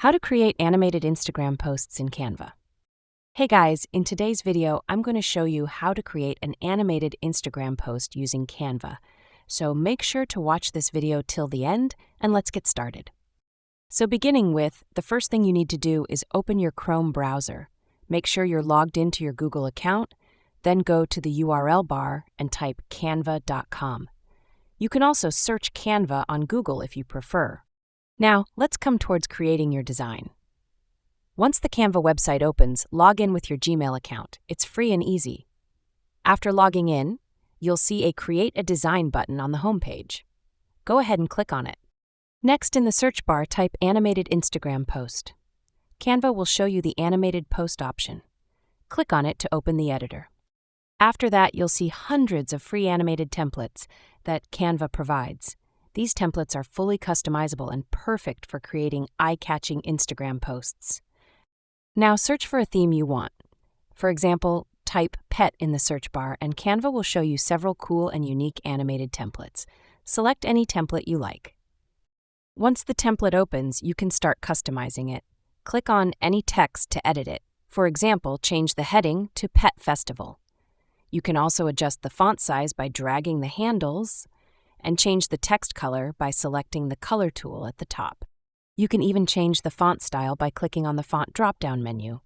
How to create animated Instagram posts in Canva. Hey guys, in today's video, I'm going to show you how to create an animated Instagram post using Canva. So make sure to watch this video till the end, and let's get started. So beginning with, the first thing you need to do is open your Chrome browser. Make sure you're logged into your Google account, then go to the URL bar and type canva.com. You can also search Canva on Google if you prefer. Now, let's come towards creating your design. Once the Canva website opens, log in with your Gmail account. It's free and easy. After logging in, you'll see a Create a Design button on the homepage. Go ahead and click on it. Next, in the search bar, type Animated Instagram Post. Canva will show you the Animated Post option. Click on it to open the editor. After that, you'll see hundreds of free animated templates that Canva provides. These templates are fully customizable and perfect for creating eye-catching Instagram posts. Now search for a theme you want. For example, type pet in the search bar and Canva will show you several cool and unique animated templates. Select any template you like. Once the template opens, you can start customizing it. Click on any text to edit it. For example, change the heading to Pet Festival. You can also adjust the font size by dragging the handles and change the text color by selecting the color tool at the top. You can even change the font style by clicking on the font drop-down menu.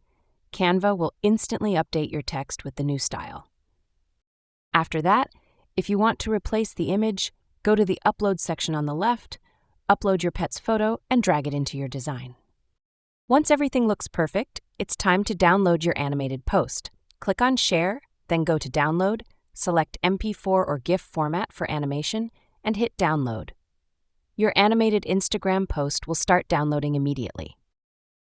Canva will instantly update your text with the new style. After that, if you want to replace the image, go to the Upload section on the left, upload your pet's photo, and drag it into your design. Once everything looks perfect, it's time to download your animated post. Click on Share, then go to Download, select MP4 or GIF format for animation, and hit Download. Your animated Instagram post will start downloading immediately.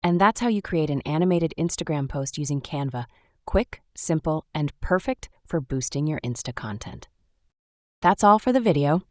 And that's how you create an animated Instagram post using Canva. Quick, simple, and perfect for boosting your Insta content. That's all for the video.